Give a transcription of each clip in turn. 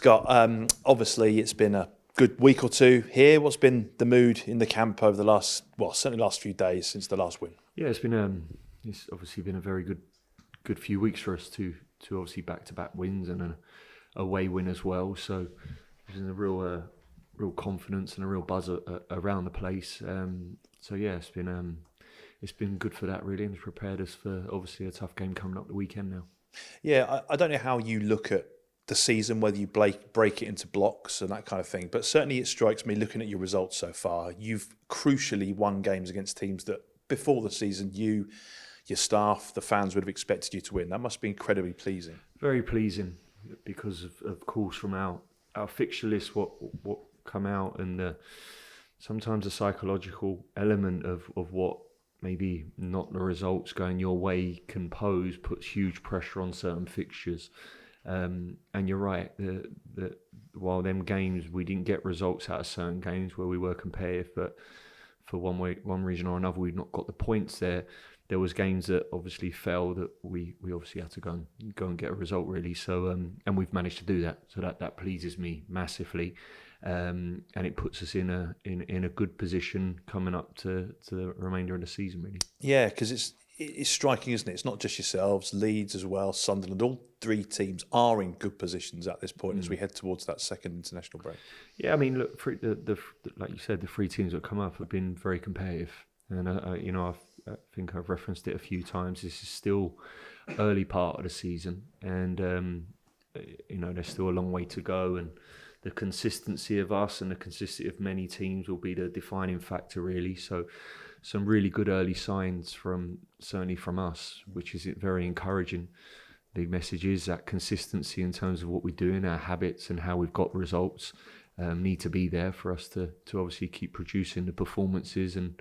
Scott, obviously it's been a good week or two here. What's been the mood in the camp over the certainly last few days since the last win? Yeah, it's obviously been a very good few weeks for us to obviously back-to-back wins and an away win as well. So there's a real confidence and a real buzz around the place. So yeah, it's been good for that really, and it's prepared us for obviously a tough game coming up the weekend now. Yeah, I don't know how you look at the season, whether you break it into blocks and that kind of thing, but certainly it strikes me looking at your results so far, you've crucially won games against teams that before the season your staff, the fans would have expected you to win. That must be incredibly pleasing. Very pleasing because of course from our fixture list, what come out, and sometimes the psychological element of what maybe not the results going your way can puts huge pressure on certain fixtures. And you're right, that while them games we didn't get results out of certain games where we were competitive, but for one reason or another we've not got the points there. There was games that obviously fell that we obviously had to go and get a result really. So and we've managed to do that. So that pleases me massively, and it puts us in a good position coming up to the remainder of the season really. Yeah, because it's striking, isn't it? It's not just yourselves, Leeds as well, Sunderland. All three teams are in good positions at this point as we head towards that second international break. Yeah, I mean, look, like you said, the three teams that come up have been very competitive, and I think I've referenced it a few times. This is still early part of the season, and there's still a long way to go, and the consistency of us and the consistency of many teams will be the defining factor really. So some really good early signs certainly from us, which is very encouraging. The message is that consistency in terms of what we're doing, our habits and how we've got results need to be there for us to obviously keep producing the performances and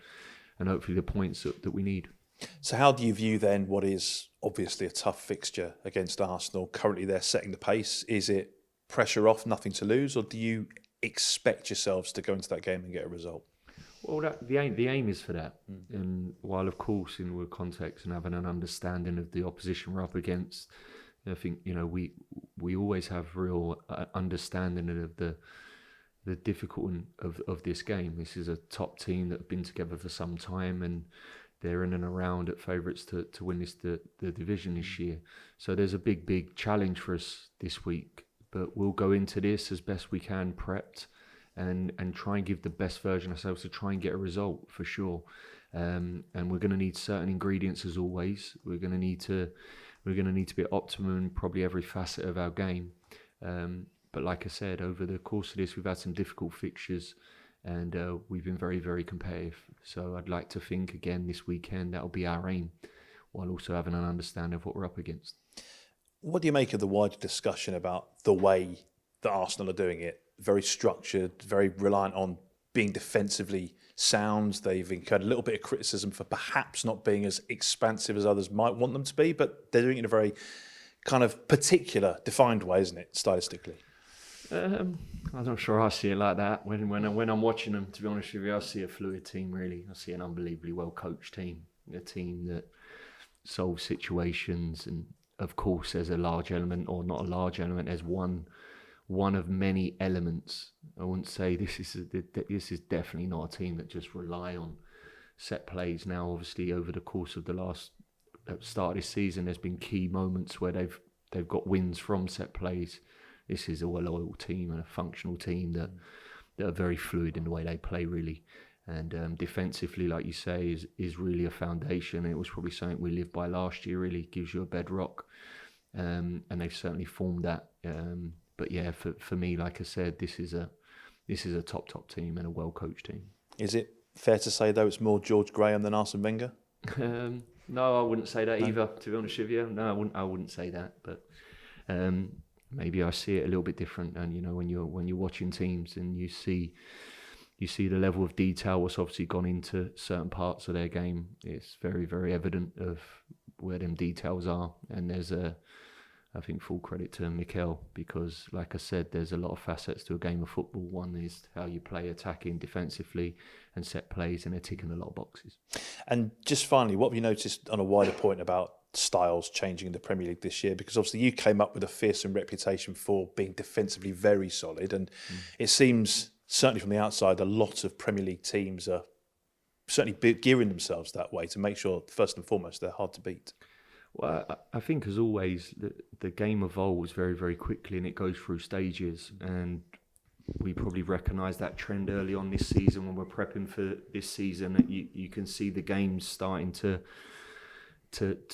hopefully the points that we need. So how do you view then what is obviously a tough fixture against Arsenal? Currently they're setting the pace. Is it pressure off, nothing to lose, or do you expect yourselves to go into that game and get a result? Well, the aim is for that. And while of course in the context and having an understanding of the opposition we're up against, I think we always have real understanding of the difficulty of this game. This is a top team that have been together for some time, and they're in and around at favourites to win the division this year. So there's a big challenge for us this week, but we'll go into this as best we can prepped and try and give the best version of ourselves to try and get a result for sure. And we're going to need certain ingredients as always. We're going to need to be at optimum in probably every facet of our game. But like I said, over the course of this, we've had some difficult fixtures, and we've been very, very competitive. So I'd like to think again this weekend that'll be our aim, while also having an understanding of what we're up against. What do you make of the wider discussion about the way that Arsenal are doing it? Very structured, very reliant on being defensively sound. They've incurred a little bit of criticism for perhaps not being as expansive as others might want them to be, but they're doing it in a very kind of particular, defined way, isn't it, stylistically? I'm not sure I see it like that. When I'm watching them, to be honest with you, I see a fluid team really. I see an unbelievably well-coached team, a team that solves situations, and of course there's a large element, or not a large element, there's one of many elements. I wouldn't say this is definitely not a team that just rely on set plays. Now, obviously, over the course of the start of this season, there's been key moments where they've got wins from set plays. This is a well-oiled team and a functional team that are very fluid in the way they play, really. And defensively, like you say, is really a foundation. It was probably something we lived by last year. Really gives you a bedrock, and they've certainly formed that. But yeah, for me, like I said, this is a top team and a well-coached team. Is it fair to say, though, it's more George Graham than Arsene Wenger? No, I wouldn't say that either, to be honest with you. No, I wouldn't say that. But maybe I see it a little bit different. And when you're watching teams and you see the level of detail what's obviously gone into certain parts of their game, it's very, very evident of where them details are. And there's I think full credit to Mikel, because like I said, there's a lot of facets to a game of football. One is how you play attacking, defensively, and set plays, and they're ticking a lot of boxes. And just finally, what have you noticed on a wider point about styles changing in the Premier League this year? Because obviously you came up with a fearsome reputation for being defensively very solid, and it seems, certainly from the outside, a lot of Premier League teams are certainly gearing themselves that way to make sure, first and foremost, they're hard to beat. Well, I think as always, the game evolves very, very quickly and it goes through stages. And we probably recognised that trend early on this season when we're prepping for this season. That you can see the game's starting to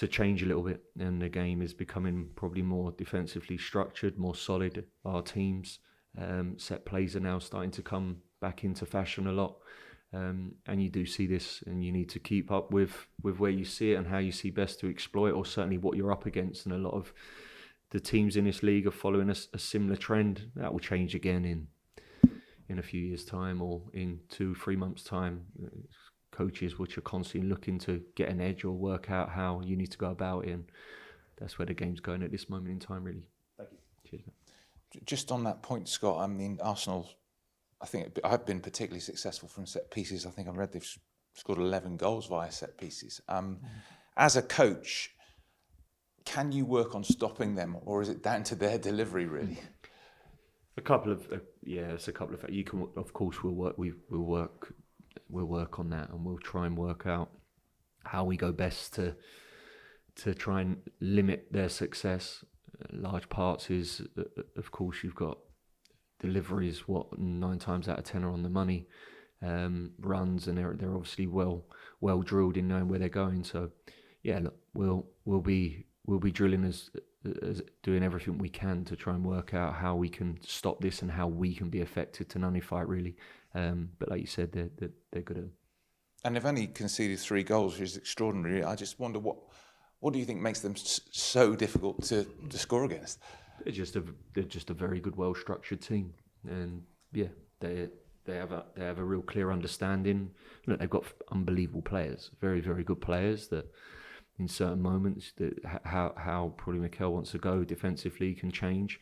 change a little bit, and the game is becoming probably more defensively structured, more solid. Our teams, set plays are now starting to come back into fashion a lot. And you do see this, and you need to keep up with where you see it and how you see best to exploit, or certainly what you're up against. And a lot of the teams in this league are following a similar trend. That will change again in a few years' time, or in 2-3 months' time. Coaches which are constantly looking to get an edge or work out how you need to go about it, and that's where the game's going at this moment in time, really. Thank you. Cheers. Just on that point, Scott, I mean, Arsenal, I think I've been particularly successful from set pieces. I think I read they've scored 11 goals via set pieces. As a coach, can you work on stopping them, or is it down to their delivery, really? A couple of you can, of course, we'll work on that, and we'll try and work out how we go best to try and limit their success. Large parts is, of course, you've got deliveries, 9 times out of 10 are on the money, runs, and they're obviously well drilled in knowing where they're going. So yeah, look, we'll be drilling as doing everything we can to try and work out how we can stop this and how we can be effective to nullify it, really. But like you said, they're good at it. And they've only conceded 3 goals, which is extraordinary. I just wonder what do you think makes them so difficult to score against? They're just a very good, well-structured team, and yeah, they have a real clear understanding. Look, they've got unbelievable players, very, very good players that, in certain moments, that how probably Mikel wants to go defensively can change.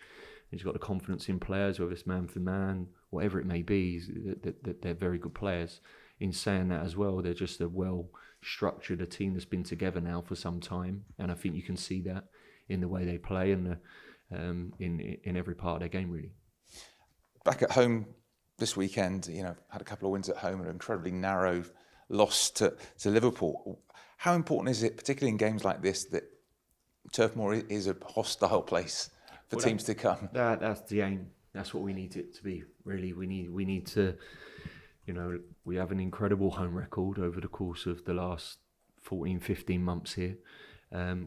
He's got the confidence in players, whether it's man for man, whatever it may be. That they're very good players. In saying that as well, they're just a well-structured a team that's been together now for some time, and I think you can see that in the way they play and in every part of their game, really. Back at home this weekend, had a couple of wins at home and an incredibly narrow loss to Liverpool. How important is it, particularly in games like this, that Turf Moor is a hostile place for teams to come? That's the aim. That's what we need it to be, really. We need to, we have an incredible home record over the course of the last 14, 15 months here.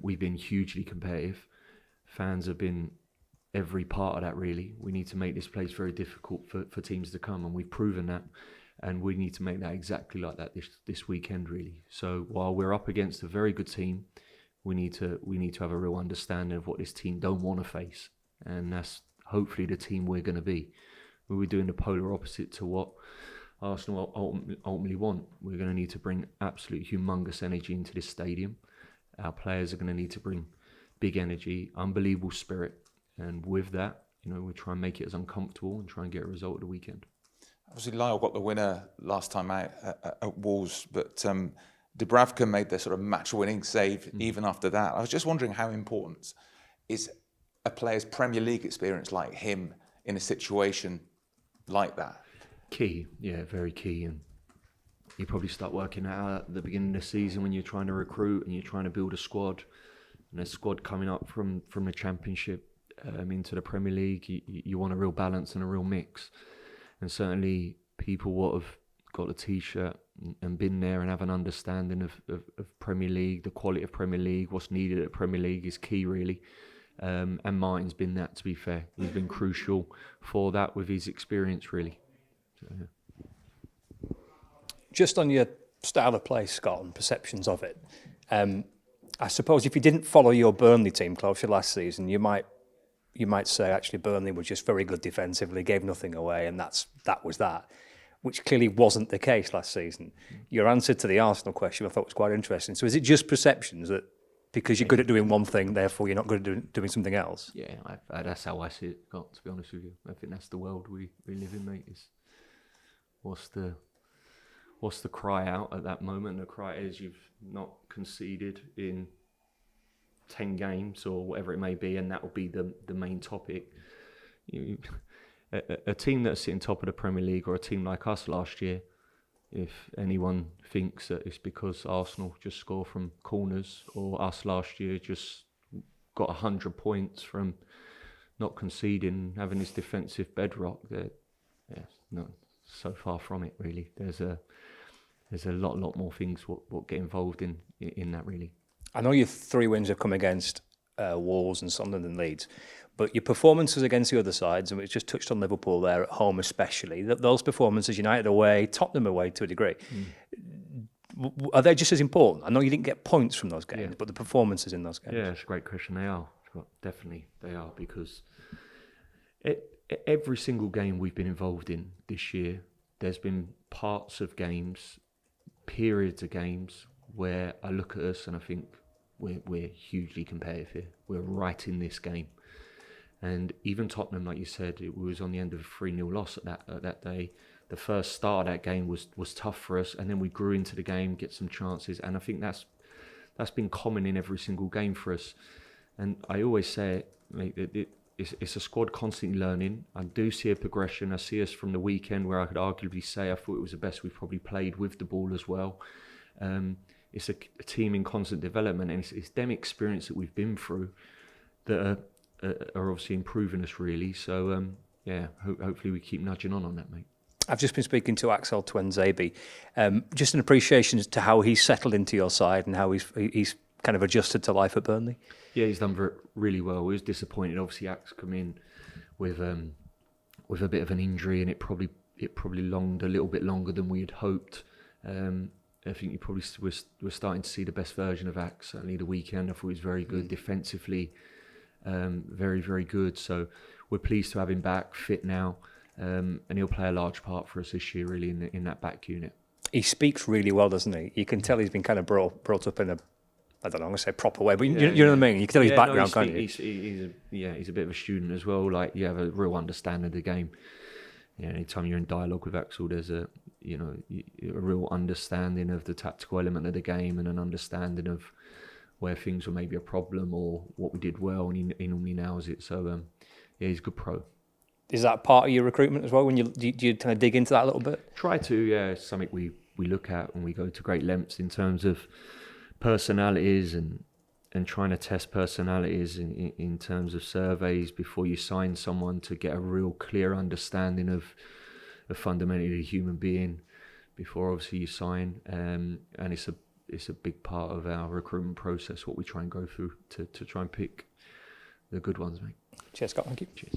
We've been hugely competitive. Fans have been every part of that, really. We need to make this place very difficult for teams to come, and we've proven that. And we need to make that exactly like that this weekend, really. So while we're up against a very good team, we need to have a real understanding of what this team don't want to face, and that's hopefully the team we're going to be. We're doing the polar opposite to what Arsenal ultimately want. We're going to need to bring absolute humongous energy into this stadium. Our players are going to need to bring big energy, unbelievable spirit, and with that, we try and make it as uncomfortable and try and get a result at the weekend. Obviously, Lyle got the winner last time out at Wolves, but Dubravka made the sort of match-winning save even after that. I was just wondering how important is a player's Premier League experience like him in a situation like that? Key, yeah, very key. And you probably start working out at the beginning of the season when you're trying to recruit and you're trying to build a squad, and a squad coming up from the Championship into the Premier League. You want a real balance and a real mix. And certainly people what have got a T-shirt and been there and have an understanding of Premier League, the quality of Premier League, what's needed at Premier League is key, really. And Martin's been that, to be fair. He's been crucial for that with his experience, really. So, yeah. Just on your style of play, Scott, and perceptions of it, I suppose if you didn't follow your Burnley team closely last season, you might say actually Burnley were just very good defensively, gave nothing away, and that was that, which clearly wasn't the case last season. Your answer to the Arsenal question I thought was quite interesting. So is it just perceptions that because you're good at doing one thing, therefore you're not good at doing something else? Yeah, that's how I see it, Scott, to be honest with you. I think that's the world we live in, mate. What's the cry out at that moment? The cry is you've not conceded in 10 games or whatever it may be, and that will be the main topic. A team that's sitting top of the Premier League, or a team like us last year, if anyone thinks that it's because Arsenal just score from corners, or us last year just got 100 points from not conceding, having this defensive bedrock, that not so far from it really. There's a lot more things what get involved in that really. I know your 3 wins have come against Wolves and Sunderland and Leeds, but your performances against the other sides, and we just touched on Liverpool there at home especially, those performances, United away, Tottenham away to a degree, are they just as important? I know you didn't get points from those games, but the performances in those games. Yeah, it's a great question. They are. Definitely they are, because every single game we've been involved in this year, there's been parts of games, periods of games, where I look at us and I think we're hugely competitive here. We're right in this game. And even Tottenham, like you said, it was on the end of a 3-0 loss at that day. The first start of that game was tough for us, and then we grew into the game, get some chances, and I think that's been common in every single game for us. And I always say it's a squad constantly learning. I do see a progression. I see us from the weekend where I could arguably say I thought it was the best we've probably played with the ball as well. It's a team in constant development, and it's them experience that we've been through that are obviously improving us really. So hopefully we keep nudging on that, mate. I've just been speaking to Axel Tuanzebe. Just an appreciation to how he's settled into your side and how he's kind of adjusted to life at Burnley. Yeah, he's done really well. We was disappointed. Obviously, Axe come in with a bit of an injury, and it probably longed a little bit longer than we had hoped. I think you probably we're starting to see the best version of Axe. Certainly the weekend, I thought he was very good defensively, very, very good. So we're pleased to have him back, fit now, and he'll play a large part for us this year, really, in that back unit. He speaks really well, doesn't he? You can tell he's been kind of brought up in a, I don't know, I'm going to say proper way, but you know what I mean? You can tell his background, can't you? He's a bit of a student as well. Like, you have a real understanding of the game. Yeah, anytime you're in dialogue with Axel, there's a real understanding of the tactical element of the game, and an understanding of where things were maybe a problem or what we did well, and he normally nails it. So, he's a good pro. Is that part of your recruitment as well? When do you kind of dig into that a little bit? Try to, yeah. It's something we look at, and we go to great lengths in terms of personalities and trying to test personalities in terms of surveys before you sign someone, to get a real clear understanding of fundamentally the human being before obviously you sign. And it's a big part of our recruitment process, what we try and go through to try and pick the good ones, mate. Cheers, Scott. Thank you. Cheers.